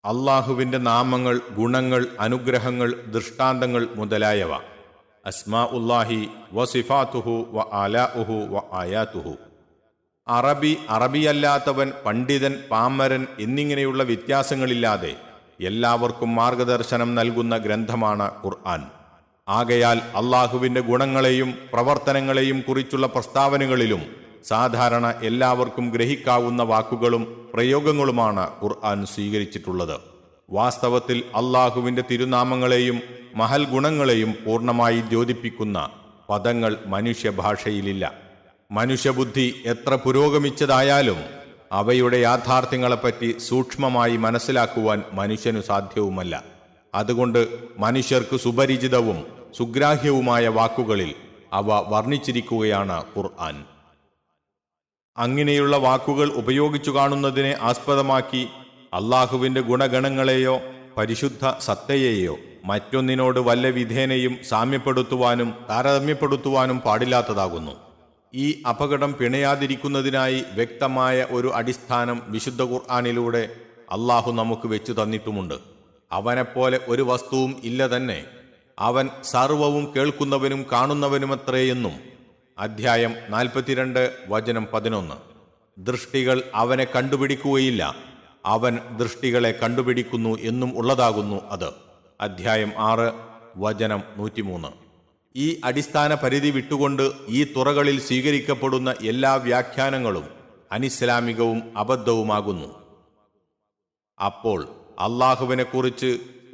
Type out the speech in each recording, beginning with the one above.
അള്ളാഹുവിൻ്റെ നാമങ്ങൾ, ഗുണങ്ങൾ, അനുഗ്രഹങ്ങൾ, ദൃഷ്ടാന്തങ്ങൾ മുതലായവ. അസ്മാ ഉല്ലാഹി വസിഫാത്തുഹു വ ആലാഉഹു വ ആയാത്തുഹു. അറബിയല്ലാത്തവൻ, പണ്ഡിതൻ, പാമരൻ എന്നിങ്ങനെയുള്ള വ്യത്യാസങ്ങളില്ലാതെ എല്ലാവർക്കും മാർഗദർശനം നൽകുന്ന ഗ്രന്ഥമാണ് ഖുർആൻ. ആകയാൽ അള്ളാഹുവിൻ്റെ ഗുണങ്ങളെയും പ്രവർത്തനങ്ങളെയും കുറിച്ചുള്ള പ്രസ്താവനകളിലും സാധാരണ എല്ലാവർക്കും ഗ്രഹിക്കാവുന്ന വാക്കുകളും പ്രയോഗങ്ങളുമാണ് ഖുർആൻ സ്വീകരിച്ചിട്ടുള്ളത്. വാസ്തവത്തിൽ അള്ളാഹുവിൻ്റെ തിരുനാമങ്ങളെയും മഹൽ ഗുണങ്ങളെയും പൂർണ്ണമായി ദ്യോതിപ്പിക്കുന്ന പദങ്ങൾ മനുഷ്യഭാഷയിലില്ല. മനുഷ്യബുദ്ധി എത്ര പുരോഗമിച്ചതായാലും അവയുടെ യാഥാർത്ഥ്യങ്ങളെപ്പറ്റി സൂക്ഷ്മമായി മനസ്സിലാക്കുവാൻ മനുഷ്യനു സാധ്യവുമല്ല. അതുകൊണ്ട് മനുഷ്യർക്ക് സുപരിചിതവും സുഗ്രാഹ്യവുമായ വാക്കുകളിൽ അവ വർണ്ണിച്ചിരിക്കുകയാണ് ഖുർആൻ. അങ്ങനെയുള്ള വാക്കുകൾ ഉപയോഗിച്ചു കാണുന്നതിനെ ആസ്പദമാക്കി അള്ളാഹുവിൻ്റെ ഗുണഗണങ്ങളെയോ പരിശുദ്ധ സത്തയെയോ മറ്റൊന്നിനോട് വല്ല വിധേനയും സാമ്യപ്പെടുത്തുവാനും താരതമ്യപ്പെടുത്തുവാനും പാടില്ലാത്തതാകുന്നു. ഈ അപകടം പിണയാതിരിക്കുന്നതിനായി വ്യക്തമായ ഒരു അടിസ്ഥാനം വിശുദ്ധ ഖുർആനിലൂടെ അള്ളാഹു നമുക്ക് വെച്ചു തന്നിട്ടുമുണ്ട്. അവനെപ്പോലെ ഒരു വസ്തുവും ഇല്ല തന്നെ. അവൻ സർവവും കേൾക്കുന്നവനും കാണുന്നവനുമത്രയെന്നും. അധ്യായം 42 വചനം 11. ദൃഷ്ടികൾ അവനെ കണ്ടുപിടിക്കുകയില്ല, അവൻ ദൃഷ്ടികളെ കണ്ടുപിടിക്കുന്നു എന്നും ഉള്ളതാകുന്നു അത്. അധ്യായം 6 വചനം 103. ഈ അടിസ്ഥാന പരിധി വിട്ടുകൊണ്ട് ഈ തുറകളിൽ സ്വീകരിക്കപ്പെടുന്ന എല്ലാ വ്യാഖ്യാനങ്ങളും അനിസ്ലാമികവും അബദ്ധവുമാകുന്നു. അപ്പോൾ അള്ളാഹുവിനെക്കുറിച്ച്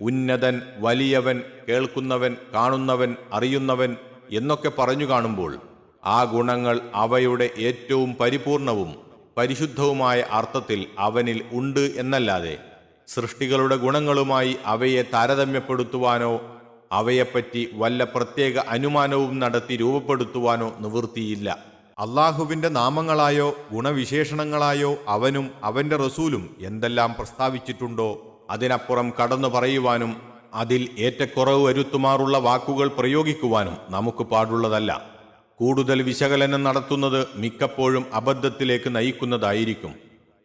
ഉന്നതൻ, വലിയവൻ, കേൾക്കുന്നവൻ, കാണുന്നവൻ, അറിയുന്നവൻ എന്നൊക്കെ പറഞ്ഞു കാണുമ്പോൾ ആ ഗുണങ്ങൾ അവയുടെ ഏറ്റവും പരിപൂർണവും പരിശുദ്ധവുമായ അർത്ഥത്തിൽ അവനിൽ ഉണ്ട് എന്നല്ലാതെ സൃഷ്ടികളുടെ ഗുണങ്ങളുമായി അവയെ താരതമ്യപ്പെടുത്തുവാനോ അവയെപ്പറ്റി വല്ല പ്രത്യേക അനുമാനവും നടത്തി രൂപപ്പെടുത്തുവാനോ നിവൃത്തിയില്ല. അള്ളാഹുവിൻ്റെ നാമങ്ങളായോ ഗുണവിശേഷണങ്ങളായോ അവനും അവൻ്റെ റസൂലും എന്തെല്ലാം പ്രസ്താവിച്ചിട്ടുണ്ടോ അതിനപ്പുറം കടന്നു പറയുവാനും അതിൽ ഏറ്റക്കുറവ് വരുത്തുമാറുള്ള വാക്കുകൾ പ്രയോഗിക്കുവാനും നമുക്ക് പാടുള്ളതല്ല. കൂടുതൽ വിശകലനം നടത്തുന്നത് മിക്കപ്പോഴും അബദ്ധത്തിലേക്ക് നയിക്കുന്നതായിരിക്കും.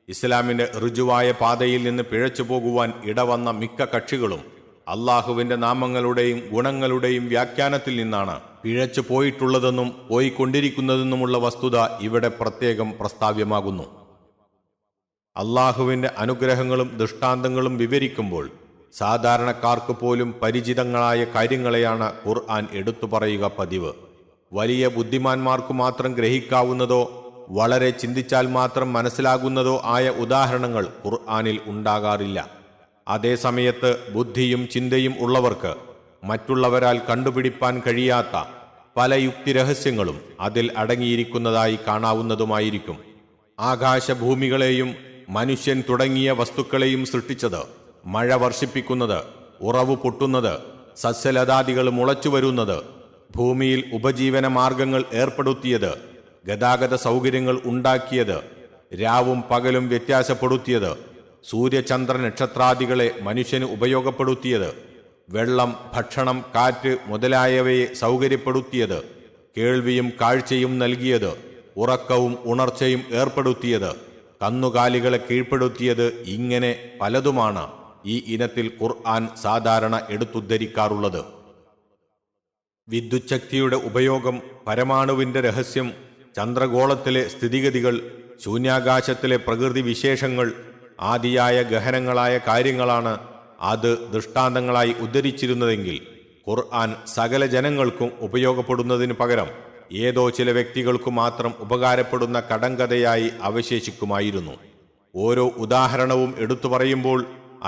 ഇസ്ലാമിൻ്റെ ഋജുവായ പാതയിൽ നിന്ന് പിഴച്ചു പോകുവാൻ ഇടവന്ന മിക്ക കക്ഷികളും അള്ളാഹുവിൻ്റെ നാമങ്ങളുടെയും ഗുണങ്ങളുടെയും വ്യാഖ്യാനത്തിൽ നിന്നാണ് പിഴച്ചു പോയിട്ടുള്ളതെന്നും പോയിക്കൊണ്ടിരിക്കുന്നതെന്നുമുള്ള വസ്തുത ഇവിടെ പ്രത്യേകം പ്രസ്താവ്യമാകുന്നു. അള്ളാഹുവിൻ്റെ അനുഗ്രഹങ്ങളും ദൃഷ്ടാന്തങ്ങളും വിവരിക്കുമ്പോൾ സാധാരണക്കാർക്ക് പോലും പരിചിതങ്ങളായ കാര്യങ്ങളെയാണ് ഖുർആൻ എടുത്തു പറയുക പതിവ്. വലിയ ബുദ്ധിമാന്മാർക്കു മാത്രം ഗ്രഹിക്കാവുന്നതോ വളരെ ചിന്തിച്ചാൽ മാത്രം മനസ്സിലാകുന്നതോ ആയ ഉദാഹരണങ്ങൾ ഖുർആനിൽ ഉണ്ടാകാറില്ല. അതേസമയത്ത് ബുദ്ധിയും ചിന്തയും ഉള്ളവർക്ക് മറ്റുള്ളവരാൽ കണ്ടുപിടിപ്പാൻ കഴിയാത്ത പല യുക്തിരഹസ്യങ്ങളും അതിൽ അടങ്ങിയിരിക്കുന്നതായി കാണാവുന്നതുമായിരിക്കും. ആകാശഭൂമികളെയും മനുഷ്യൻ തുടങ്ങിയ വസ്തുക്കളെയും സൃഷ്ടിച്ചത്, മഴ വർഷിപ്പിക്കുന്നത്, ഉറവ് പൊട്ടുന്നത്, സസ്യലതാദികൾ മുളച്ചു വരുന്നത്, ഭൂമിയിൽ ഉപജീവന മാർഗങ്ങൾ ഏർപ്പെടുത്തിയത്, ഗതാഗത സൗകര്യങ്ങൾ ഉണ്ടാക്കിയത്, രാവും പകലും വ്യത്യാസപ്പെടുത്തിയത്, സൂര്യചന്ദ്ര നക്ഷത്രാദികളെ മനുഷ്യന് ഉപയോഗപ്പെടുത്തിയത്, വെള്ളം, ഭക്ഷണം, കാറ്റ് മുതലായവയെ സൗകര്യപ്പെടുത്തിയത്, കേൾവിയും കാഴ്ചയും നൽകിയത്, ഉറക്കവും ഉണർച്ചയും ഏർപ്പെടുത്തിയത്, കന്നുകാലികളെ കീഴ്പ്പെടുത്തിയത്, ഇങ്ങനെ പലതുമാണ് ഈ ഇനത്തിൽ ഖുർആൻ സാധാരണ എടുത്തുദ്ധരിക്കാറുള്ളത്. വിദ്യുച്ഛക്തിയുടെ ഉപയോഗം, പരമാണുവിൻ്റെ രഹസ്യം, ചന്ദ്രഗോളത്തിലെ സ്ഥിതിഗതികൾ, ശൂന്യാകാശത്തിലെ പ്രകൃതി വിശേഷങ്ങൾ ആദിയായ ഗഹനങ്ങളായ കാര്യങ്ങളാണ് അത് ദൃഷ്ടാന്തങ്ങളായി ഉദ്ധരിച്ചിരുന്നതെങ്കിൽ ഖുർആൻ സകല ജനങ്ങൾക്കും ഉപയോഗപ്പെടുന്നതിന് പകരം ഏതോ ചില വ്യക്തികൾക്കു മാത്രം ഉപകാരപ്പെടുന്ന കടങ്കഥയായി അവശേഷിക്കുമായിരുന്നു. ഓരോ ഉദാഹരണവും എടുത്തു പറയുമ്പോൾ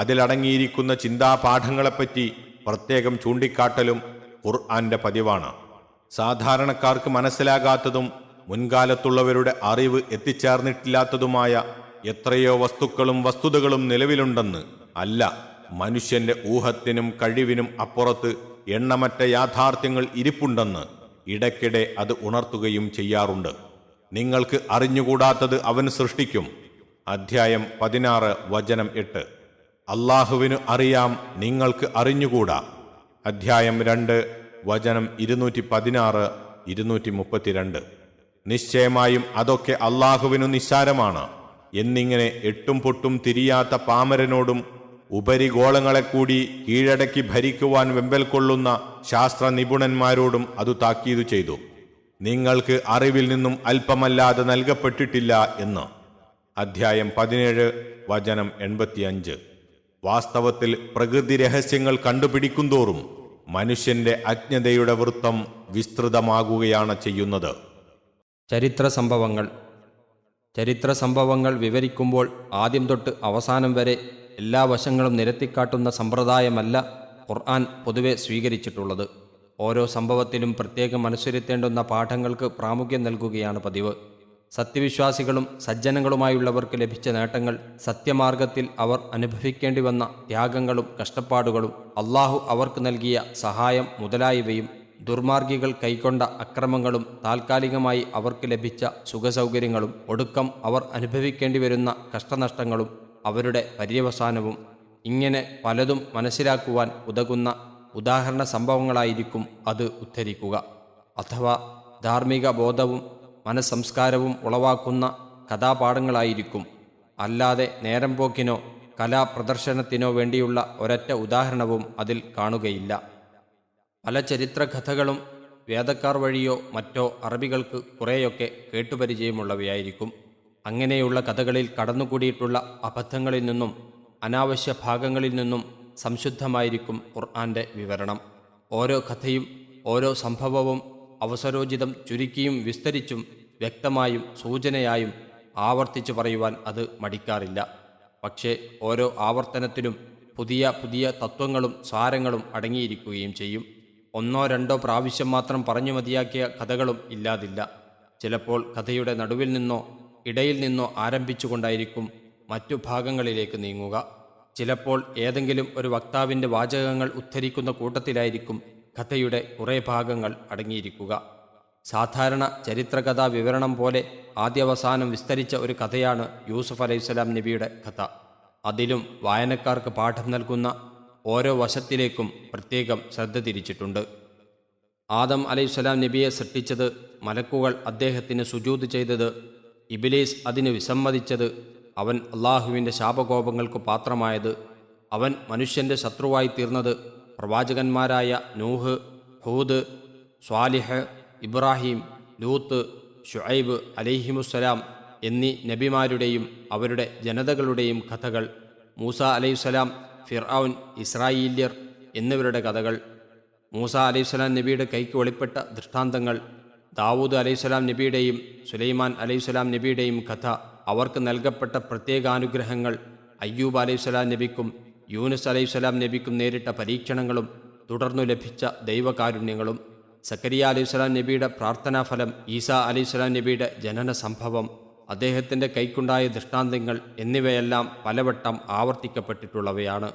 അതിലടങ്ങിയിരിക്കുന്ന ചിന്താപാഠങ്ങളെപ്പറ്റി പ്രത്യേകം ചൂണ്ടിക്കാട്ടലും ഖുർആന്റെ പതിവാണ്. സാധാരണക്കാർക്ക് മനസ്സിലാകാത്തതും മുൻകാലത്തുള്ളവരുടെ അറിവ് എത്തിച്ചേർന്നിട്ടില്ലാത്തതുമായ എത്രയോ വസ്തുക്കളും വസ്തുതകളും നിലവിലുണ്ടെന്ന് അല്ല, മനുഷ്യന്റെ ഊഹത്തിനും കഴിവിനും അപ്പുറത്ത് എണ്ണമറ്റ യാഥാർത്ഥ്യങ്ങൾ ഇരിപ്പുണ്ടെന്ന് ഇടയ്ക്കിടെ അത് ഉണർത്തുകയും ചെയ്യാറുണ്ട്. നിങ്ങൾക്ക് അറിഞ്ഞുകൂടാത്തത് അവൻ സൃഷ്ടിക്കും. അധ്യായം 16 വചനം 8. അള്ളാഹുവിന് അറിയാം, നിങ്ങൾക്ക് അറിഞ്ഞുകൂടാ. അധ്യായം 2 വചനം 216, 232. നിശ്ചയമായും അതൊക്കെ അള്ളാഹുവിനു നിസ്സാരമാണ് എന്നിങ്ങനെ എട്ടും പൊട്ടും തിരിയാത്ത പാമരനോടും ഉപരിഗോളങ്ങളെ കൂടി കീഴടക്കി ഭരിക്കുവാൻ വെമ്പൽ കൊള്ളുന്ന ശാസ്ത്ര നിപുണന്മാരോടും അത് താക്കീതു ചെയ്തു. നിങ്ങൾക്ക് അറിവിൽ നിന്നും അല്പമല്ലാതെ നൽകപ്പെട്ടിട്ടില്ല എന്ന്. അധ്യായം 17 വചനം 85. വാസ്തവത്തിൽ പ്രകൃതി രഹസ്യങ്ങൾ കണ്ടുപിടിക്കുന്തോറും മനുഷ്യന്റെ അജ്ഞതയുടെ വൃത്തം വിസ്തൃതമാകുകയാണ് ചെയ്യുന്നത്. ചരിത്ര സംഭവങ്ങൾ വിവരിക്കുമ്പോൾ ആദ്യം തൊട്ട് അവസാനം വരെ എല്ലാ വശങ്ങളും നിരത്തിക്കാട്ടുന്ന സമ്പ്രദായമല്ല ഖുർആൻ പൊതുവെ സ്വീകരിച്ചിട്ടുള്ളത്. ഓരോ സംഭവത്തിലും പ്രത്യേകം അനുസരിത്തേണ്ടുന്ന പാഠങ്ങൾക്ക് പ്രാമുഖ്യം നൽകുകയാണ് പതിവ്. സത്യവിശ്വാസികളും സജ്ജനങ്ങളുമായുള്ളവർക്ക് ലഭിച്ച നേട്ടങ്ങൾ, സത്യമാർഗത്തിൽ അവർ അനുഭവിക്കേണ്ടി വന്ന ത്യാഗങ്ങളും കഷ്ടപ്പാടുകളും, അള്ളാഹു അവർക്ക് നൽകിയ സഹായം മുതലായവയും, ദുർമാർഗികൾ കൈക്കൊണ്ട അക്രമങ്ങളും, താൽക്കാലികമായി അവർക്ക് ലഭിച്ച സുഖസൗകര്യങ്ങളും, ഒടുക്കം അവർ അനുഭവിക്കേണ്ടി വരുന്ന കഷ്ടനഷ്ടങ്ങളും, അവരുടെ പര്യവസാനവും, ഇങ്ങനെ പലതും മനസ്സിലാക്കുവാൻ ഉതകുന്ന ഉദാഹരണ സംഭവങ്ങളായിരിക്കും അത് ഉദ്ധരിക്കുക. അഥവാ ധാർമ്മിക ബോധവും മനസ്സംസ്കാരവും ഉളവാക്കുന്ന കഥാപാഠങ്ങളായിരിക്കും. അല്ലാതെ നേരം പോക്കിനോ കലാപ്രദർശനത്തിനോ വേണ്ടിയുള്ള ഒരൊറ്റ ഉദാഹരണവും അതിൽ കാണുകയില്ല. പല ചരിത്രകഥകളും വേദക്കാർ വഴിയോ മറ്റോ അറബികൾക്ക് കുറേയൊക്കെ കേട്ടുപരിചയമുള്ളവയായിരിക്കും. അങ്ങനെയുള്ള കഥകളിൽ കടന്നുകൂടിയിട്ടുള്ള അബദ്ധങ്ങളിൽ നിന്നും അനാവശ്യ ഭാഗങ്ങളിൽ നിന്നും സംശുദ്ധമായിരിക്കും ഖുർആന്റെ വിവരണം. ഓരോ കഥയും ഓരോ സംഭവവും അവസരോചിതം ചുരുക്കിയും വിസ്തരിച്ചും വ്യക്തമായും സൂചനയായും ആവർത്തിച്ചു പറയുവാൻ അത് മടിക്കാറില്ല. പക്ഷേ ഓരോ ആവർത്തനത്തിലും പുതിയ പുതിയ തത്വങ്ങളും സാരങ്ങളും അടങ്ങിയിരിക്കുകയും ചെയ്യും. ഒന്നോ രണ്ടോ പ്രാവശ്യം മാത്രം പറഞ്ഞു മതിയാക്കിയ കഥകളും ഇല്ലാതില്ല. ചിലപ്പോൾ കഥയുടെ നടുവിൽ നിന്നോ ഇടയിൽ നിന്നോ ആരംഭിച്ചുകൊണ്ടായിരിക്കും മറ്റു ഭാഗങ്ങളിലേക്ക് നീങ്ങുക. ചിലപ്പോൾ ഏതെങ്കിലും ഒരു വക്താവിൻ്റെ വാചകങ്ങൾ ഉദ്ധരിക്കുന്ന കൂട്ടത്തിലായിരിക്കും കഥയുടെ കുറേ ഭാഗങ്ങൾ അടങ്ങിയിരിക്കുക. സാധാരണ ചരിത്രകഥാ വിവരണം പോലെ ആദ്യാവസാനം വിസ്തരിച്ച ഒരു കഥയാണ് യൂസുഫ് അലൈഹിസ്സലാം നബിയുടെ കഥ. അതിലും വായനക്കാർക്ക് പാഠം നൽകുന്ന ഓരോ വശത്തിലേക്കും പ്രത്യേകം ശ്രദ്ധ തിരിച്ചിട്ടുണ്ട്. ആദം അലൈഹിസ്സലാം നബിയെ സൃഷ്ടിച്ചത്, മലക്കുകൾ അദ്ദേഹത്തിന് സുജൂദ് ചെയ്തത്, ഇബ്ലീസ് അതിന് വിസമ്മതിച്ചത്, അവൻ അള്ളാഹുവിൻ്റെ ശാപകോപങ്ങൾക്ക് പാത്രമായത്, അവൻ മനുഷ്യൻ്റെ ശത്രുവായി തീർന്നത്, പ്രവാചകന്മാരായ നൂഹ്, ഹൂദ്, സ്വാലിഹ്, ഇബ്രാഹിം, ലൂത്ത്, ശുഐബ് അലൈഹിമുസ്സലാം എന്നീ നബിമാരുടെയും അവരുടെ ജനതകളുടെയും കഥകൾ, മൂസ അലൈഹിസ്സലാം, ഫിർഔൻ, ഇസ്രായേല്യർ എന്നിവരുടെ കഥകൾ, മൂസ അലൈഹിസ്സലാം നബിയുടെ കൈക്ക് വെളിപ്പെട്ട ദൃഷ്ടാന്തങ്ങൾ, ദാവൂദ് അലൈഹിസ്സലാം നബിയുടെയും സുലൈമാൻ അലൈഹിസ്സലാം നബിയുടെയും കഥ, അവർക്ക് നൽകപ്പെട്ട പ്രത്യേകാനുഗ്രഹങ്ങൾ, അയ്യൂബ് അലൈഹിസ്സലാം നബിക്കും യൂനുസ് അലൈഹിസ്സലാം നബിക്കും നേരിട്ട പരീക്ഷണങ്ങളും തുടർന്നു ലഭിച്ച ദൈവകാരുണ്യങ്ങളും, സക്കരിയ അലൈഹിസ്സലാം നബിയുടെ പ്രാർത്ഥനാഫലം, ഈസാ അലൈഹിസ്സലാം നബിയുടെ ജനന സംഭവം, അദ്ദേഹത്തിൻ്റെ കൈക്കുണ്ടായ ദൃഷ്ടാന്തങ്ങൾ എന്നിവയെല്ലാം പലവട്ടം ആവർത്തിക്കപ്പെട്ടിട്ടുള്ളവയാണ്.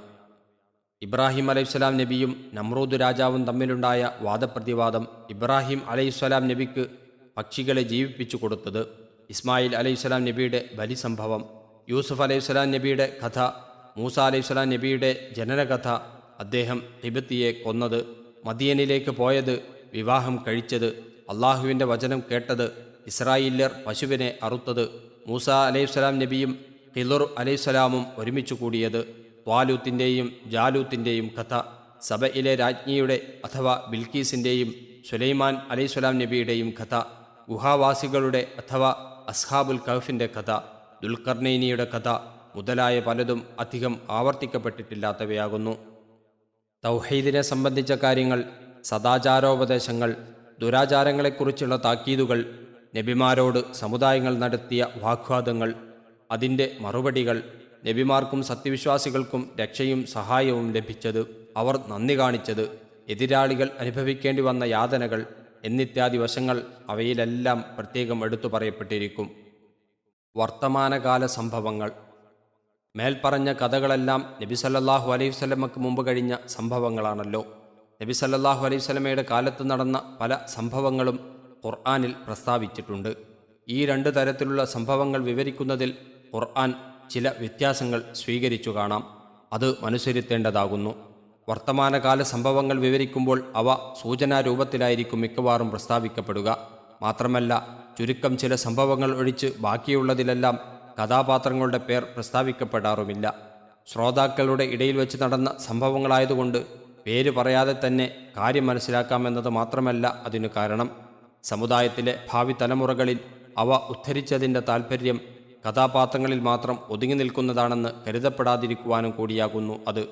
ഇബ്രാഹിം അലൈഹിസ്സലാം നബിയും നമ്രൂദ് രാജാവും തമ്മിലുണ്ടായ വാദപ്രതിവാദം, ഇബ്രാഹിം അലൈഹിസ്സലാം നബിക്ക് പക്ഷികളെ ജീവിപ്പിച്ചു കൊടുത്തത്, ഇസ്മായിൽ അലൈഹിസ്സലാം നബിയുടെ ബലിസംഭവം, യൂസുഫ് അലൈഹിസ്സലാം നബിയുടെ കഥ, മൂസ അലൈഹിസ്സലാം നബിയുടെ ജനനകഥ, അദ്ദേഹം ഹിബത്തിയെ കൊന്നത്, മദിയനിലേക്ക് പോയത്, വിവാഹം കഴിച്ചത്, അള്ളാഹുവിൻ്റെ വചനം കേട്ടത്, ഇസ്രായേല്യർ പശുവിനെ അറുത്തത്, മൂസ അലൈഹിസ്സലാം നബിയും ഖിളുർ അലൈഹിസ്സലാമും ഒരുമിച്ചു കൂടിയത്, ത്വാലൂത്തിൻ്റെയും ജാലൂത്തിൻ്റെയും കഥ, സബയിലെ രാജ്ഞിയുടെ അഥവാ ബിൽക്കീസിൻ്റെയും സുലൈമാൻ അലൈഹിസ്സലാം നബിയുടെയും കഥ, ഗുഹാവാസികളുടെ അഥവാ അസ്ഹാബുൽ കഹ്ഫിൻ്റെ കഥ, ദുൽഖർനൈനിയുടെ കഥ മുതലായ പലതും അധികം ആവർത്തിക്കപ്പെട്ടിട്ടില്ലാത്തവയാകുന്നു. തൗഹീദിനെ സംബന്ധിച്ച കാര്യങ്ങൾ, സദാചാരോപദേശങ്ങൾ, ദുരാചാരങ്ങളെക്കുറിച്ചുള്ള താക്കീതുകൾ, നബിമാരോട് സമുദായങ്ങൾ നടത്തിയ വാഗ്വാദങ്ങൾ, അതിൻ്റെ മറുപടികൾ, നബിമാർക്കും സത്യവിശ്വാസികൾക്കും രക്ഷയും സഹായവും ലഭിച്ചത്, അവർ നന്ദി കാണിച്ചത്, എതിരാളികൾ അനുഭവിക്കേണ്ടി വന്ന യാതനകൾ എന്നിത്യാദി വശങ്ങൾ അവയിലെല്ലാം പ്രത്യേകം എടുത്തു പറയപ്പെട്ടിരിക്കും. വർത്തമാനകാല സംഭവങ്ങൾ. മേൽപ്പറഞ്ഞ കഥകളെല്ലാം നബി സല്ലല്ലാഹു അലൈഹി വസല്ലമക്ക് മുമ്പ് കഴിഞ്ഞ സംഭവങ്ങളാണല്ലോ. നബി സല്ലല്ലാഹു അലൈഹി വസല്ലമയുടെ കാലത്ത് നടന്ന പല സംഭവങ്ങളും ഖുർആനിൽ പ്രസ്താവിച്ചിട്ടുണ്ട്. ഈ രണ്ട് തരത്തിലുള്ള സംഭവങ്ങൾ വിവരിക്കുന്നതിൽ ഖുർആൻ ചില വ്യത്യാസങ്ങൾ സ്വീകരിച്ചു കാണാം. അത് അനുസരിത്തേണ്ടതാകുന്നു. വർത്തമാനകാല സംഭവങ്ങൾ വിവരിക്കുമ്പോൾ അവ സൂചനാരൂപത്തിലായിരിക്കും മിക്കവാറും പ്രസ്താവിക്കപ്പെടുക. മാത്രമല്ല, ചുരുക്കം ചില സംഭവങ്ങൾ ഒഴിച്ച് ബാക്കിയുള്ളതിലെല്ലാം കഥാപാത്രങ്ങളുടെ പേർ പ്രസ്താവിക്കപ്പെടാറുമില്ല. ശ്രോതാക്കളുടെ ഇടയിൽ വെച്ച് നടന്ന സംഭവങ്ങളായതുകൊണ്ട് പേര് പറയാതെ തന്നെ കാര്യം മനസ്സിലാക്കാമെന്നത് മാത്രമല്ല അതിനു കാരണം. സമുദായത്തിലെ ഭാവി തലമുറകളിൽ അവ ഉദ്ധരിച്ചതിൻ്റെ താൽപ്പര്യം കഥാപാത്രങ്ങളിൽ മാത്രം ഒതുങ്ങി നിൽക്കുന്നതാണെന്ന് കരുതപ്പെടാതിരിക്കുവാനും കൂടിയാകുന്നു അത്.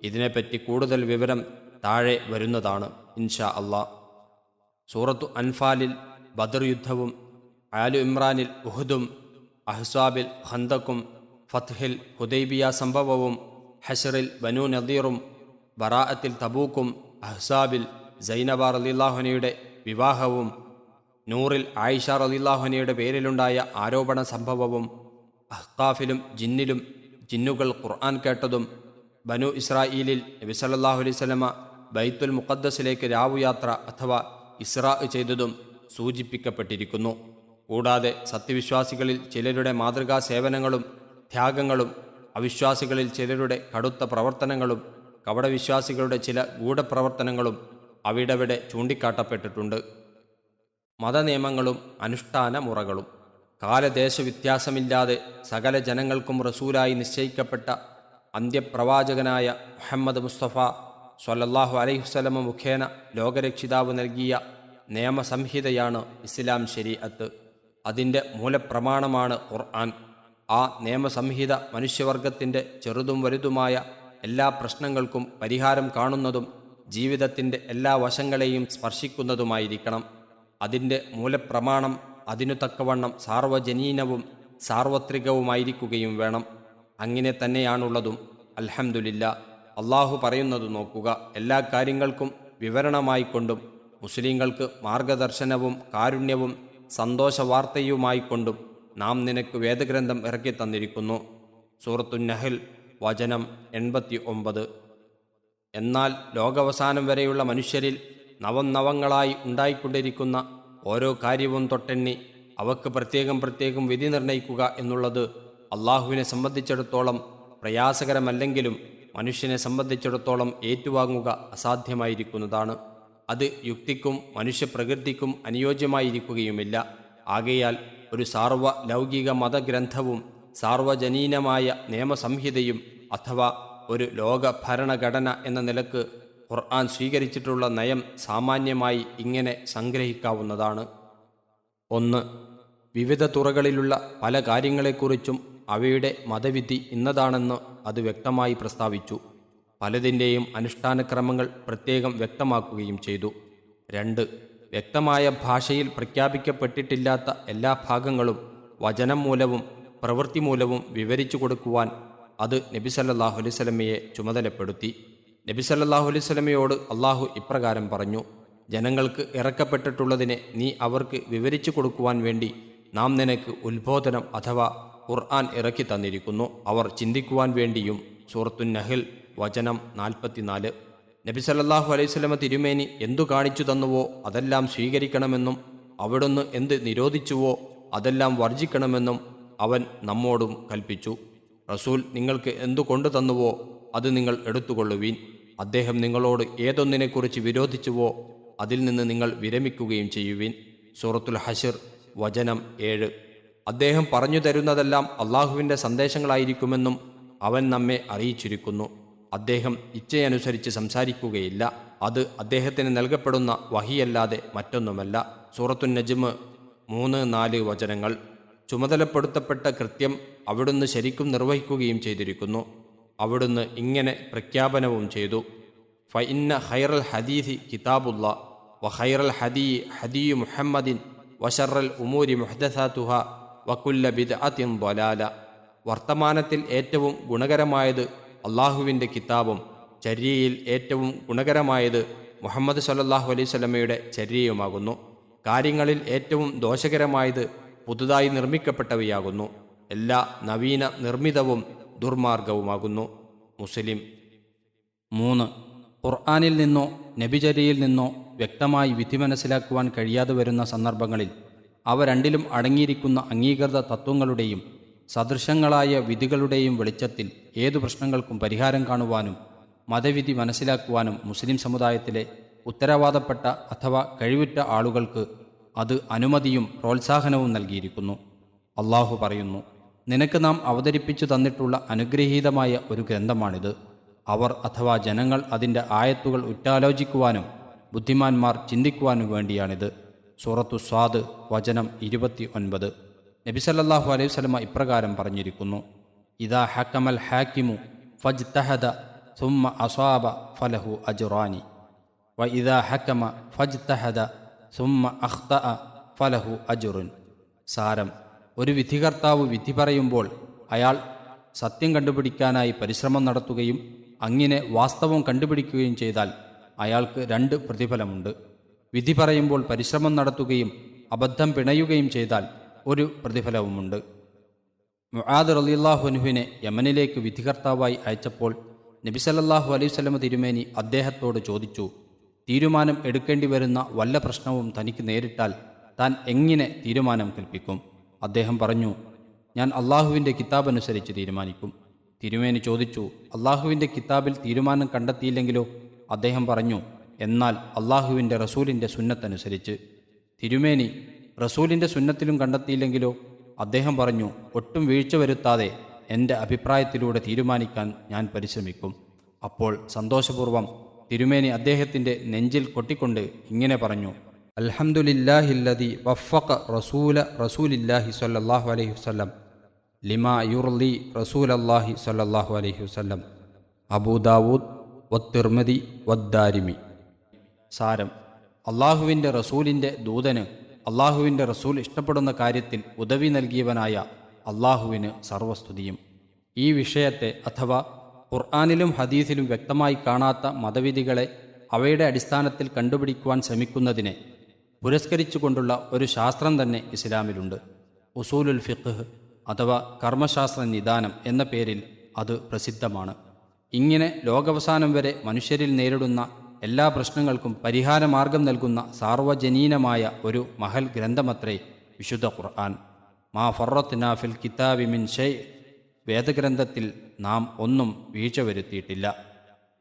ഇതിനെപ്പറ്റി കൂടുതൽ വിവരം താഴെ വരുന്നതാണ് ഇൻഷാ അള്ളാഹ്. സൂറത്തു അൻഫാലിൽ ബദർ യുദ്ധവും, ആലു ഇമ്രാനിൽ ഉഹുദും, അഹ്സാബിൽ ഖന്തക്കും, ഫത്ഹിൽ ഹുദൈബിയ സംഭവവും, ഹശ്റിൽ ബനു നദീറും, ബറാഅത്തിൽ തബൂക്കും, അഹ്സാബിൽ സൈനബ റളിയല്ലാഹുഅൻഹയുടെ വിവാഹവും, നൂറിൽ ആയിഷ റളിയല്ലാഹുഅൻഹയുടെ പേരിലുണ്ടായ ആരോപണ സംഭവവും, അഹ്ഖാഫിലും ജിന്നിലും ജിന്നുകൾ ഖുർആൻ കേട്ടതും, ബനു ഇസ്രായീലിൽ നബി സല്ലല്ലാഹു അലൈഹി വസല്ലമ ബൈത്തുൽ മുഖദ്ദസിലേക്ക് രാവുയാത്ര അഥവാ ഇസ്രാ ചെയ്തതും സൂചിപ്പിക്കപ്പെട്ടിരിക്കുന്നു. കൂടാതെ സത്യവിശ്വാസികളിൽ ചിലരുടെ മാതൃകാ സേവനങ്ങളും ത്യാഗങ്ങളും, അവിശ്വാസികളിൽ ചിലരുടെ കടുത്ത പ്രവർത്തനങ്ങളും, കപടവിശ്വാസികളുടെ ചില ഗൂഢപ്രവർത്തനങ്ങളും അവിടവിടെ ചൂണ്ടിക്കാട്ടപ്പെട്ടിട്ടുണ്ട്. മതനിയമങ്ങളും അനുഷ്ഠാന മുറകളും. കാലദേശവ്യത്യാസമില്ലാതെ സകല ജനങ്ങൾക്കും റസൂലായി നിശ്ചയിക്കപ്പെട്ട അന്ത്യപ്രവാചകനായ മുഹമ്മദ് മുസ്തഫ സ്വല്ലല്ലാഹു അലൈഹി വസല്ലമ മുഖേന ലോകരക്ഷിതാവ് നൽകിയ നിയമസംഹിതയാണ് ഇസ്ലാം ശരീഅത്ത്. അതിൻ്റെ മൂലപ്രമാണമാണ് ഖുർആൻ. ആ നിയമസംഹിത മനുഷ്യവർഗത്തിൻ്റെ ചെറുതും വലുതുമായ എല്ലാ പ്രശ്നങ്ങൾക്കും പരിഹാരം കാണുന്നതും ജീവിതത്തിൻ്റെ എല്ലാ വശങ്ങളെയും സ്പർശിക്കുന്നതുമായിരിക്കണം. അതിൻ്റെ മൂലപ്രമാണം അതിനു തക്കവണ്ണം സാർവജനീനവും സാർവത്രികവുമായിരിക്കുകയും വേണം. അങ്ങനെ തന്നെയാണുള്ളതും. അൽഹംദുലില്ലാ. അള്ളാഹു പറയുന്നത് നോക്കുക: എല്ലാ കാര്യങ്ങൾക്കും വിവരണമായിക്കൊണ്ടും മുസ്ലിങ്ങൾക്ക് മാർഗദർശനവും കാരുണ്യവും സന്തോഷവാർത്തയുമായിക്കൊണ്ടും നാം നിനക്ക് വേദഗ്രന്ഥം ഇറക്കി തന്നിരിക്കുന്നു. സൂറത്തു നഹൽ വചനം 89. എന്നാൽ ലോകാവസാനം വരെയുള്ള മനുഷ്യരിൽ നവങ്ങളായി ഉണ്ടായിക്കൊണ്ടിരിക്കുന്ന ഓരോ കാര്യവും തൊട്ടെണ്ണി അവക്ക് പ്രത്യേകം വിധി നിർണയിക്കുക എന്നുള്ളത് അള്ളാഹുവിനെ സംബന്ധിച്ചിടത്തോളം പ്രയാസകരമല്ലെങ്കിലും മനുഷ്യനെ സംബന്ധിച്ചിടത്തോളം ഏറ്റുവാങ്ങുക അസാധ്യമായിരിക്കുന്നതാണ്. അത് യുക്തിക്കും മനുഷ്യപ്രകൃതിക്കും അനുയോജ്യമായിരിക്കുകയുമില്ല. ആകയാൽ ഒരു സാർവലൗകിക മതഗ്രന്ഥവും സാർവജനീനമായ നിയമസംഹിതയും അഥവാ ഒരു ലോക ഭരണഘടന എന്ന നിലക്ക് ഖുർആൻ സ്വീകരിച്ചിട്ടുള്ള നയം സാമാന്യമായി ഇങ്ങനെ സംഗ്രഹിക്കാവുന്നതാണ്. 1. വിവിധ തുറകളിലുള്ള പല കാര്യങ്ങളെക്കുറിച്ചും അവയുടെ മതവിധി ഇന്നതാണെന്ന് അത് വ്യക്തമായി പ്രസ്താവിച്ചു. പലതിൻ്റെയും അനുഷ്ഠാനക്രമങ്ങൾ പ്രത്യേകം വ്യക്തമാക്കുകയും ചെയ്തു. 2. വ്യക്തമായ ഭാഷയിൽ പ്രഖ്യാപിക്കപ്പെട്ടിട്ടില്ലാത്ത എല്ലാ ഭാഗങ്ങളും വചനം മൂലവും പ്രവൃത്തി മൂലവും വിവരിച്ചു കൊടുക്കുവാൻ അത് നബി സല്ലല്ലാഹു അലൈഹി വസല്ലമയെ ചുമതലപ്പെടുത്തി. നബി സല്ലല്ലാഹു അലൈഹി വസല്ലമയോട് അള്ളാഹു ഇപ്രകാരം പറഞ്ഞു: ജനങ്ങൾക്ക് ഇറക്കപ്പെട്ടിട്ടുള്ളതിനെ നീ അവർക്ക് വിവരിച്ചു കൊടുക്കുവാൻ വേണ്ടി നാം നിനക്ക് ഉത്ബോധനം അഥവാ ഖുർആൻ ഇറക്കി തന്നിരിക്കുന്നു, അവർ ചിന്തിക്കുവാൻ വേണ്ടിയും. സൂറത്തു നഹൽ വചനം 44. നബി സല്ലല്ലാഹു അലൈഹി വസല്ലമ തിരുമേനി എന്തു കാണിച്ചു തന്നുവോ അതെല്ലാം സ്വീകരിക്കണമെന്നും അവിടുന്ന് എന്ത് നിരോധിച്ചുവോ അതെല്ലാം വർജിക്കണമെന്നും അവൻ നമ്മോടും കൽപ്പിച്ചു. റസൂൽ നിങ്ങൾക്ക് എന്തു കൊണ്ടു തന്നുവോ അത് നിങ്ങൾ എടുത്തുകൊള്ളുവീൻ. അദ്ദേഹം നിങ്ങളോട് ഏതൊന്നിനെക്കുറിച്ച് വിരോധിച്ചുവോ അതിൽ നിന്ന് നിങ്ങൾ വിരമിക്കുകയും ചെയ്യുവീൻ. സൂറത്തുൽ ഹശ്ർ വചനം 7. അദ്ദേഹം പറഞ്ഞു തരുന്നതെല്ലാം അള്ളാഹുവിൻ്റെ സന്ദേശങ്ങളായിരിക്കുമെന്നും അവൻ നമ്മെ അറിയിച്ചിരിക്കുന്നു. അദ്ദേഹം ഇച്ഛയനുസരിച്ച് സംസാരിക്കുകയില്ല. അത് അദ്ദേഹത്തിന് നൽകപ്പെടുന്ന വഹിയല്ലാതെ മറ്റൊന്നുമല്ല. സൂറത്തുൻ നജ്മ് 3-4 വചനങ്ങൾ. ചുമതലപ്പെടുത്തപ്പെട്ട കൃത്യം അവിടുന്ന് ശരിക്കും നിർവഹിക്കുകയും ചെയ്തിരിക്കുന്നു. അവിടുന്ന് ഇങ്ങനെ പ്രഖ്യാപനവും ചെയ്തു: ഫഇന്ന ഖൈറൽ ഹദീഥി കിതാബുല്ലാ വഖൈറൽ ഹദീ മുഹമ്മദിൻ വശറൽ ഉമൂരി മുഹ്ദസാതുഹാ വകുല്ല ബിദ്അത്തിൻ ളലാല. വർത്തമാനത്തിൽ ഏറ്റവും ഗുണകരമായത് അള്ളാഹുവിൻ്റെ കിതാബും ചര്യയിൽ ഏറ്റവും ഗുണകരമായത് മുഹമ്മദ് സല്ലല്ലാഹു അലൈഹി വസല്ലമയുടെ ചര്യയുമാകുന്നു. കാര്യങ്ങളിൽ ഏറ്റവും ദോഷകരമായത് പുതുതായി നിർമ്മിക്കപ്പെട്ടവയാകുന്നു. എല്ലാ നവീന നിർമ്മിതവും ദുർമാർഗവുമാകുന്നു. മുസ്ലിം. 3. ഖുർആനിൽ നിന്നോ നബിചര്യയിൽ നിന്നോ വ്യക്തമായി വിധി മനസ്സിലാക്കുവാൻ കഴിയാതെ വരുന്ന സന്ദർഭങ്ങളിൽ അവ രണ്ടിലും അടങ്ങിയിരിക്കുന്ന അംഗീകൃത തത്വങ്ങളുടെയും സദൃശങ്ങളായ വിധികളുടെയും വെളിച്ചത്തിൽ ഏതു പ്രശ്നങ്ങൾക്കും പരിഹാരം കാണുവാനും മതവിധി മനസ്സിലാക്കുവാനും മുസ്ലിം സമുദായത്തിലെ ഉത്തരവാദപ്പെട്ട അഥവാ കഴിവുറ്റ ആളുകൾക്ക് അത് അനുമതിയും പ്രോത്സാഹനവും നൽകിയിരിക്കുന്നു. അള്ളാഹു പറയുന്നു: നിനക്ക് നാം അവതരിപ്പിച്ചു തന്നിട്ടുള്ള അനുഗ്രഹീതമായ ഒരു ഗ്രന്ഥമാണിത്. അവർ അഥവാ ജനങ്ങൾ അതിൻ്റെ ആയത്തുകൾ ഉറ്റാലോചിക്കുവാനും ബുദ്ധിമാന്മാർ ചിന്തിക്കുവാനും വേണ്ടിയാണിത്. സൂറത്തു സ്വാദ് വചനം 29. നബി സല്ലല്ലാഹു അലൈഹി വസല്ലമ ഇപ്രകാരം പറഞ്ഞിരിക്കുന്നു: ഇദാ ഹക്കമൽ ഹാക്കിമു ഫജ്തഹദ സുമ്മ അസാബ ഫലഹു അജ്റാനി വ ഇദാ ഹക്കമ ഫജ്തഹദ സുമ്മ അഖ്തഅ ഫലഹു അജ്റുൻ. സാരം: ഒരു വിധികർത്താവ് വിധി പറയുമ്പോൾ അയാൾ സത്യം കണ്ടുപിടിക്കാനായി പരിശ്രമം നടത്തുകയും അങ്ങനെ വാസ്തവം കണ്ടുപിടിക്കുകയും ചെയ്താൽ അയാൾക്ക് 2 പ്രതിഫലമുണ്ട്. വിധി പറയുമ്പോൾ പരിശ്രമം നടത്തുകയും അബദ്ധം പിണയുകയും ചെയ്താൽ 1 പ്രതിഫലവുമുണ്ട്. മുആദ് റളിയല്ലാഹു അൻഹുവിനെ യമനിലേക്ക് വിധികർത്താവായി അയച്ചപ്പോൾ നബി സല്ലല്ലാഹു അലൈഹി വസല്ലം തിരുമേനി അദ്ദേഹത്തോട് ചോദിച്ചു: തീരുമാനം എടുക്കേണ്ടി വരുന്ന വല്ല പ്രശ്നവും തനിക്ക് നേരിട്ടാൽ താൻ എങ്ങനെ തീരുമാനം കൽപ്പിക്കും? അദ്ദേഹം പറഞ്ഞു: ഞാൻ അള്ളാഹുവിൻ്റെ കിതാബ് അനുസരിച്ച് തീരുമാനിക്കും. തിരുമേനി ചോദിച്ചു: അള്ളാഹുവിൻ്റെ കിതാബിൽ തീരുമാനം കണ്ടെത്തിയില്ലെങ്കിലോ? അദ്ദേഹം പറഞ്ഞു: എന്നാൽ അള്ളാഹുവിൻ്റെ റസൂലിൻ്റെ സുന്നത്തനുസരിച്ച്. തിരുമേനി: റസൂലിൻ്റെ സുന്നത്തിലും കണ്ടെത്തിയില്ലെങ്കിലോ? അദ്ദേഹം പറഞ്ഞു: ഒട്ടും വീഴ്ച വരുത്താതെ എൻ്റെ അഭിപ്രായത്തിലൂടെ തീരുമാനിക്കാൻ ഞാൻ പരിശ്രമിക്കും. അപ്പോൾ സന്തോഷപൂർവ്വം തിരുമേനി അദ്ദേഹത്തിൻ്റെ നെഞ്ചിൽ കൊട്ടിക്കൊണ്ട് ഇങ്ങനെ പറഞ്ഞു: അൽഹംദുലില്ലാഹില്ലദി വഫഖ റസൂലില്ലാഹി സ്വല്ലല്ലാഹു അലൈഹി വസല്ലം ലിമാ യുർലി റസൂലല്ലാഹി സ്വല്ലല്ലാഹു അലൈഹി വസല്ലം. അബൂദാവൂദ് വത്തിർമിദി വദ്ദാരിമി. സാരം: അള്ളാഹുവിൻ്റെ റസൂലിൻ്റെ ദൂതന് അള്ളാഹുവിൻ്റെ റസൂൽ ഇഷ്ടപ്പെടുന്ന കാര്യത്തിൽ ഉദവി നൽകിയവനായ അള്ളാഹുവിന് സർവസ്തുതിയും. ഈ വിഷയത്തെ അഥവാ ഖുർആനിലും ഹദീസിലും വ്യക്തമായി കാണാത്ത മതവിധികളെ അവയുടെ അടിസ്ഥാനത്തിൽ കണ്ടുപിടിക്കുവാൻ ശ്രമിക്കുന്നതിനെ പുരസ്കരിച്ചുകൊണ്ടുള്ള ഒരു ശാസ്ത്രം തന്നെ ഇസ്ലാമിലുണ്ട്. ഉസൂലുൽ ഫിഖ്ഹ് അഥവാ കർമ്മശാസ്ത്ര നിദാനം എന്ന പേരിൽ അത് പ്രസിദ്ധമാണ്. ഇങ്ങനെ ലോകാവസാനം വരെ മനുഷ്യരിൽ നേരിടുന്ന എല്ലാ പ്രശ്നങ്ങൾക്കും പരിഹാരമാർഗം നൽകുന്ന സാർവജനീനമായ ഒരു മഹൽ ഗ്രന്ഥമത്രേ വിശുദ്ധ ഖുർആൻ. മാ ഫറത്നാ ഫിൽ കിതാബി മിൻ ഷൈ. വേദഗ്രന്ഥത്തിൽ നാം ഒന്നും വീഴ്ച വരുത്തിയിട്ടില്ല.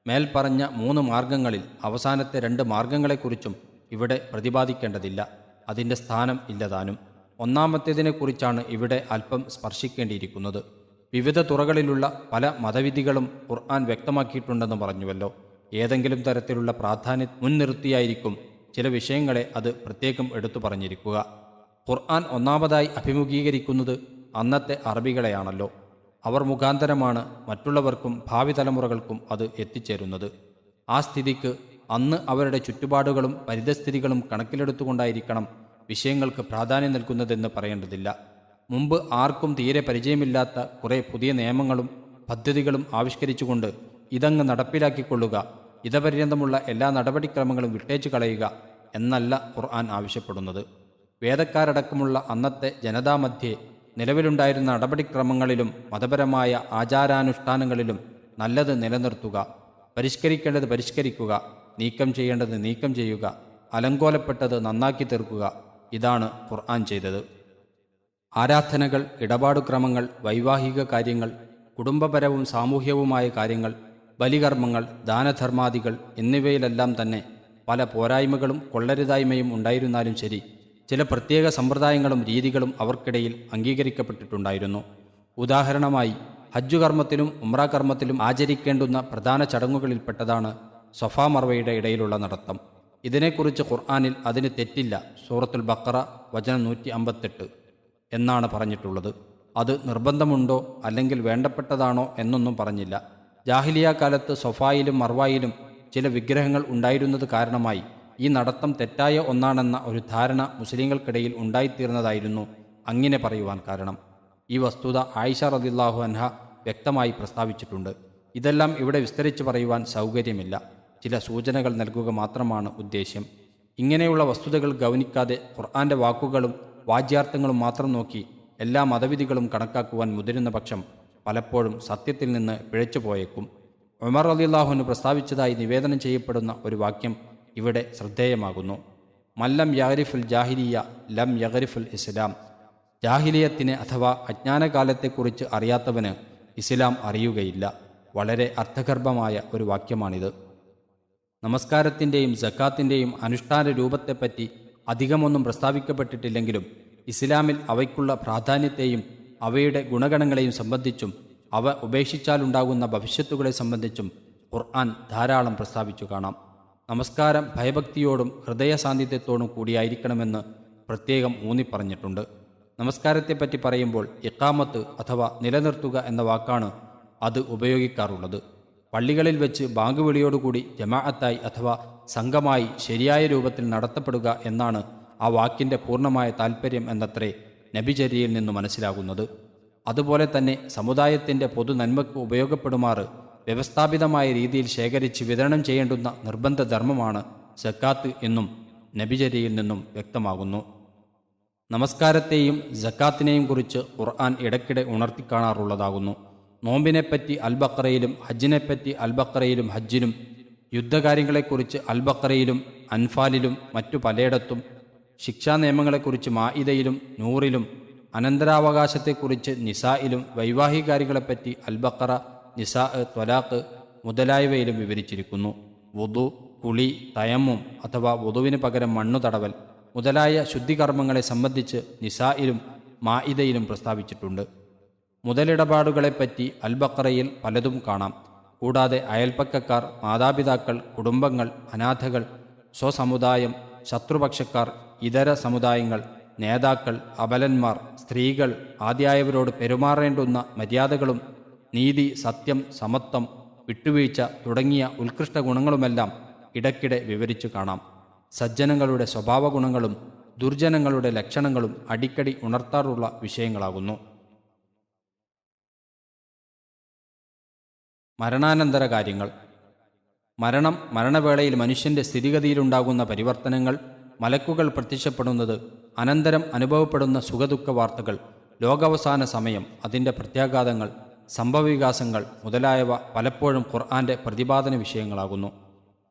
മേൽപ്പറഞ്ഞ 3 മാർഗങ്ങളിൽ അവസാനത്തെ 2 മാർഗങ്ങളെക്കുറിച്ചും ഇവിടെ പ്രതിപാദിക്കേണ്ടതില്ല. അതിൻ്റെ സ്ഥാനം ഇല്ലതാനും. ഒന്നാമത്തേതിനെക്കുറിച്ചാണ് ഇവിടെ അല്പം സ്പർശിക്കേണ്ടിയിരിക്കുന്നത്. വിവിധ തുറകളിലുള്ള പല മതവിധികളും ഖുർആൻ വ്യക്തമാക്കിയിട്ടുണ്ടെന്ന് പറഞ്ഞുവല്ലോ. ഏതെങ്കിലും തരത്തിലുള്ള പ്രാധാന്യം മുൻനിർത്തിയായിരിക്കും ചില വിഷയങ്ങളെ അത് പ്രത്യേകം എടുത്തു പറഞ്ഞിരിക്കുക. ഖുർആൻ ഒന്നാമതായി അഭിമുഖീകരിക്കുന്നത് അന്നത്തെ അറബികളെയാണല്ലോ. അവർ മുഖാന്തരമാണ് മറ്റുള്ളവർക്കും ഭാവി തലമുറകൾക്കും അത് എത്തിച്ചേരുന്നത്. ആ സ്ഥിതിക്ക് അന്ന് അവരുടെ ചുറ്റുപാടുകളും പരിതസ്ഥിതികളും കണക്കിലെടുത്തുകൊണ്ടായിരിക്കണം വിഷയങ്ങൾക്ക് പ്രാധാന്യം നൽകുന്നതെന്ന് പറയേണ്ടതില്ല. മുമ്പ് ആർക്കും തീരെ പരിചയമില്ലാത്ത കുറേ പുതിയ നിയമങ്ങളും പദ്ധതികളും ആവിഷ്കരിച്ചുകൊണ്ട് ഇതങ്ങ് നടപ്പിലാക്കിക്കൊള്ളുക, ഇതപര്യന്തമുള്ള എല്ലാ നടപടിക്രമങ്ങളും വിട്ടേച്ചു കളയുക എന്നല്ല ഖുർആൻ ആവശ്യപ്പെടുന്നത്. വേദക്കാരടക്കമുള്ള അന്നത്തെ ജനതാമധ്യേ നിലവിലുണ്ടായിരുന്ന നടപടിക്രമങ്ങളിലും മതപരമായ ആചാരാനുഷ്ഠാനങ്ങളിലും നല്ലത് നിലനിർത്തുക, പരിഷ്കരിക്കേണ്ടത് പരിഷ്കരിക്കുക, നീക്കം ചെയ്യേണ്ടത് നീക്കം ചെയ്യുക, അലങ്കോലപ്പെട്ടത് നന്നാക്കി തീർക്കുക. ഇതാണ് ഖുർആൻ ചെയ്തത്. ആരാധനകൾ, ഇടപാടുക്രമങ്ങൾ, വൈവാഹിക കാര്യങ്ങൾ, കുടുംബപരവും സാമൂഹ്യവുമായ കാര്യങ്ങൾ, ബലികർമ്മങ്ങൾ, ദാനധർമാദികൾ എന്നിവയിലെല്ലാം തന്നെ പല പോരായ്മകളും കൊള്ളരുതായ്മയും ഉണ്ടായിരുന്നാലും ശരി, ചില പ്രത്യേക സമ്പ്രദായങ്ങളും രീതികളും അവർക്കിടയിൽ അംഗീകരിക്കപ്പെട്ടിട്ടുണ്ടായിരുന്നു. ഉദാഹരണമായി ഹജ്ജ് കർമ്മത്തിലും ഉംറ കർമ്മത്തിലും ആചരിക്കേണ്ടുന്ന പ്രധാന ചടങ്ങുകളിൽപ്പെട്ടതാണ് സഫാ മർവയുടെ ഇടയിലുള്ള നടത്തം. ഇതിനെക്കുറിച്ച് ഖുർആനിൽ അതിന് തെറ്റില്ല. സൂറത്തുൽ ബഖറ വചനം 158 എന്നാണ് പറഞ്ഞിട്ടുള്ളത്. അത് നിർബന്ധമുണ്ടോ അല്ലെങ്കിൽ വേണ്ടപ്പെട്ടതാണോ എന്നൊന്നും പറഞ്ഞില്ല. ജാഹിലിയ കാലത്ത് സൊഫായിലും മർവായിലും ചില വിഗ്രഹങ്ങൾ ഉണ്ടായിരുന്നത് കാരണമായി ഈ നടത്തം തെറ്റായ ഒന്നാണെന്ന ഒരു ധാരണ മുസ്ലിങ്ങൾക്കിടയിൽ ഉണ്ടായിത്തീർന്നതായിരുന്നു അങ്ങനെ പറയുവാൻ കാരണം. ഈ വസ്തുത ആയിഷ റളിയല്ലാഹു അൻഹ വ്യക്തമായി പ്രസ്താവിച്ചിട്ടുണ്ട്. ഇതെല്ലാം ഇവിടെ വിസ്തരിച്ച് പറയുവാൻ സൗകര്യമില്ല. ചില സൂചനകൾ നൽകുക മാത്രമാണ് ഉദ്ദേശ്യം. ഇങ്ങനെയുള്ള വസ്തുതകൾ ഗൗനിക്കാതെ ഖുർആന്റെ വാക്കുകളും വാജ്യാർത്ഥങ്ങളും മാത്രം നോക്കി എല്ലാ മതവിധികളും കണക്കാക്കുവാൻ മുതിരുന്ന പക്ഷം പലപ്പോഴും സത്യത്തിൽ നിന്ന് പിഴച്ചു പോയേക്കും. ഉമർ റളിയല്ലാഹു അൻഹു പ്രസ്താവിച്ചതായി നിവേദനം ചെയ്യപ്പെടുന്ന ഒരു വാക്യം ഇവിടെ ശ്രദ്ധേയമാകുന്നു. മല്ലം യഗ്രിഫുൽ ജാഹിലിയ ലം യഗ്രിഫുൽ ഇസ്ലാം. ജാഹിലിയത്തിനെ അഥവാ അജ്ഞാനകാലത്തെക്കുറിച്ച് അറിയാത്തവന് ഇസ്ലാം അറിയുകയില്ല. വളരെ അർത്ഥഗർഭമായ ഒരു വാക്യമാണിത്. നമസ്കാരത്തിൻ്റെയും സക്കാത്തിൻ്റെയും അനുഷ്ഠാന രൂപത്തെപ്പറ്റി അധികമൊന്നും പ്രസ്താവിക്കപ്പെട്ടിട്ടില്ലെങ്കിലും ഇസ്ലാമിൽ അവയ്ക്കുള്ള പ്രാധാന്യത്തെയും അവയുടെ ഗുണഗണങ്ങളെയും സംബന്ധിച്ചും അവ ഉപേക്ഷിച്ചാലുണ്ടാകുന്ന ഭവിഷ്യത്തുകളെ സംബന്ധിച്ചും ഖുർആൻ ധാരാളം പ്രസ്താവിച്ചു കാണാം. നമസ്കാരം ഭയഭക്തിയോടും ഹൃദയസാന്നിധ്യത്തോടും കൂടിയായിരിക്കണമെന്ന് പ്രത്യേകം ഊന്നിപ്പറഞ്ഞിട്ടുണ്ട്. നമസ്കാരത്തെപ്പറ്റി പറയുമ്പോൾ ഇഖാമത്ത് അഥവാ നിലനിർത്തുക എന്ന വാക്കാണ് അത് ഉപയോഗിക്കാറുള്ളത്. പള്ളികളിൽ വെച്ച് ബാങ്ക് വിളിയോടുകൂടി ജമാഅത്തായി അഥവാ സംഘമായി ശരിയായ രൂപത്തിൽ നടത്തപ്പെടുക എന്നാണ് ആ വാക്കിൻ്റെ പൂർണ്ണമായ താൽപ്പര്യം എന്നത്രേ നബിചര്യയിൽ നിന്ന് മനസ്സിലാകുന്നത്. അതുപോലെ തന്നെ സമുദായത്തിൻ്റെ പൊതു നന്മയ്ക്ക് ഉപയോഗപ്പെടുമാറ് വ്യവസ്ഥാപിതമായ രീതിയിൽ ശേഖരിച്ച് വിതരണം ചെയ്യേണ്ടുന്ന നിർബന്ധ ധർമ്മമാണ് സക്കാത്ത് എന്നും നബിചര്യയിൽ നിന്നും വ്യക്തമാകുന്നു. നമസ്കാരത്തെയും സക്കാത്തിനെയും കുറിച്ച് ഖുർആൻ ഇടയ്ക്കിടെ ഉണർത്തിക്കാണാറുള്ളതാകുന്നു. നോമ്പിനെപ്പറ്റി അൽ-ബഖറയിലും ഹജ്ജിനെപ്പറ്റി അൽ-ബഖറയിലും ഹജ്ജിലും, യുദ്ധകാര്യങ്ങളെക്കുറിച്ച് അൽ-ബഖറയിലും അൻഫാലിലും മറ്റു പലയിടത്തും, ശിക്ഷാ നിയമങ്ങളെക്കുറിച്ച് മാഇദയിലും നൂറിലും, അനന്തരാവകാശത്തെക്കുറിച്ച് നിസായിലും, വൈവാഹിക കാര്യങ്ങളെപ്പറ്റി അൽ-ബഖറ, നിസാ, ത്വലാഖ് മുതലായവയിലും വിവരിച്ചിരിക്കുന്നു. വുദു, കുളി, തയമ്മും അഥവാ വുദുവിന് പകരം മണ്ണു തടവൽ മുതലായ ശുദ്ധികർമ്മങ്ങളെ സംബന്ധിച്ച് നിസായിലും മാഇദയിലും പ്രസ്താവിച്ചിട്ടുണ്ട്. മുതലിടപാടുകളെപ്പറ്റി അൽ-ബഖറയിൽ പലതും കാണാം. കൂടാതെ അയൽപ്പക്കക്കാർ, മാതാപിതാക്കൾ, കുടുംബങ്ങൾ, അനാഥകൾ, സ്വസമുദായം, ശത്രുപക്ഷക്കാർ, ഇതര സമുദായങ്ങൾ, നേതാക്കൾ, അബലന്മാർ, സ്ത്രീകൾ ആദ്യായവരോട് പെരുമാറേണ്ടുന്ന മര്യാദകളും നീതി, സത്യം, സമത്വം, വിട്ടുവീഴ്ച തുടങ്ങിയ ഉത്കൃഷ്ട ഗുണങ്ങളുമെല്ലാം ഇടയ്ക്കിടെ വിവരിച്ചു കാണാം. സജ്ജനങ്ങളുടെ സ്വഭാവഗുണങ്ങളും ദുർജനങ്ങളുടെ ലക്ഷണങ്ങളും അടിക്കടി ഉണർത്താറുള്ള വിഷയങ്ങളാകുന്നു. മരണാനന്തര കാര്യങ്ങൾ. മരണവേളയിൽ മനുഷ്യൻ്റെ സ്ഥിതിഗതിയിലുണ്ടാകുന്ന പരിവർത്തനങ്ങൾ, മലക്കുകൾ പ്രത്യക്ഷപ്പെടുന്നത്, അനന്തരം അനുഭവപ്പെടുന്ന സുഖദുഃഖ വാർത്തകൾ, ലോകാവസാന സമയം, അതിൻ്റെ പ്രത്യാഘാതങ്ങൾ, സംഭവവികാസങ്ങൾ മുതലായവ പലപ്പോഴും ഖുർആൻ്റെ പ്രതിപാദന വിഷയങ്ങളാകുന്നു.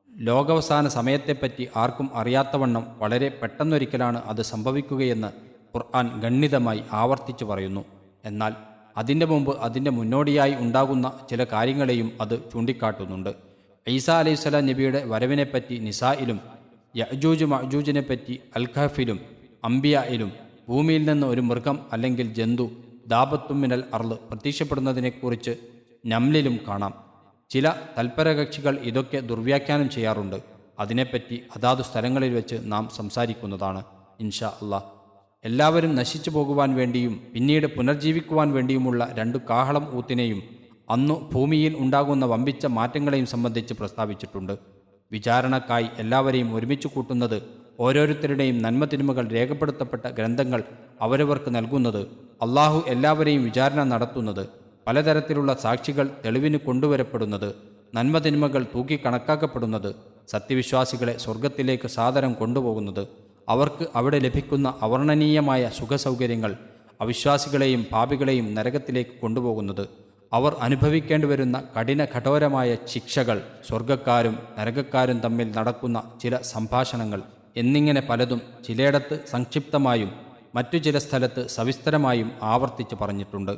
ലോകാവസാന സമയത്തെപ്പറ്റി ആർക്കും അറിയാത്തവണ്ണം വളരെ പെട്ടെന്നൊരിക്കലാണ് അത് സംഭവിക്കുകയെന്ന് ഖുർആൻ ഗണ്യതമായി ആവർത്തിച്ചു പറയുന്നു. എന്നാൽ അതിൻ്റെ മുമ്പ് അതിൻ്റെ മുന്നോടിയായി ഉണ്ടാകുന്ന ചില കാര്യങ്ങളെയും അത് ചൂണ്ടിക്കാട്ടുന്നുണ്ട്. ഈസാ അലൈഹിസ്സലാം നബിയുടെ വരവിനെപ്പറ്റി നിസായിലും, യഅ്ജൂജ് മഅ്ജൂജിനെപ്പറ്റി അൽ-കഹ്ഫിലും, അംബിയായിലും, ഭൂമിയിൽ നിന്ന് ഒരു മൃഗം അല്ലെങ്കിൽ ജന്തു ദാബത്തുമിനൽ അർള് പ്രത്യക്ഷപ്പെടുന്നതിനെക്കുറിച്ച് നംലിലും കാണാം. ചില തൽപരകക്ഷികൾ ഇതൊക്കെ ദുർവ്യാഖ്യാനം ചെയ്യാറുണ്ട്. അതിനെപ്പറ്റി അതാതു സ്ഥലങ്ങളിൽ വെച്ച് നാം സംസാരിക്കുന്നതാണ് ഇൻഷാ അല്ലാഹ്. എല്ലാവരും നശിച്ചു പോകുവാൻ വേണ്ടിയും പിന്നീട് പുനർജീവിക്കുവാൻ വേണ്ടിയുമുള്ള രണ്ടു കാഹളം ഊത്തിനെയും അന്നു ഭൂമിയിൽ ഉണ്ടാകുന്ന വമ്പിച്ച മാറ്റങ്ങളെയും സംബന്ധിച്ച് പ്രസ്താവിച്ചിട്ടുണ്ട്. വിചാരണക്കായി എല്ലാവരെയും ഒരുമിച്ച് കൂട്ടുന്നത്, ഓരോരുത്തരുടെയും നന്മതിന്മകൾ രേഖപ്പെടുത്തപ്പെട്ട ഗ്രന്ഥങ്ങൾ അവരവർക്ക് നൽകുന്നത്, അള്ളാഹു എല്ലാവരെയും വിചാരണ നടത്തുന്നത്, പലതരത്തിലുള്ള സാക്ഷികൾ തെളിവിന് കൊണ്ടുവരപ്പെടുന്നത്, നന്മതിന്മകൾ തൂക്കിക്കണക്കാക്കപ്പെടുന്നത്, സത്യവിശ്വാസികളെ സ്വർഗത്തിലേക്ക് സാദരം കൊണ്ടുപോകുന്നത്, അവർക്ക് അവിടെ ലഭിക്കുന്ന അവർണ്ണനീയമായ സുഖസൗകര്യങ്ങൾ, അവിശ്വാസികളെയും പാപികളെയും നരകത്തിലേക്ക് കൊണ്ടുപോകുന്നത്, അവർ അനുഭവിക്കേണ്ടി വരുന്ന കഠോരമായ ശിക്ഷകൾ, സ്വർഗക്കാരും നരകക്കാരും തമ്മിൽ നടക്കുന്ന ചില സംഭാഷണങ്ങൾ എന്നിങ്ങനെ പലതും ചിലയിടത്ത് സംക്ഷിപ്തമായും മറ്റു ചില സ്ഥലത്ത് സവിസ്തരമായും ആവർത്തിച്ച് പറഞ്ഞിട്ടുണ്ട്.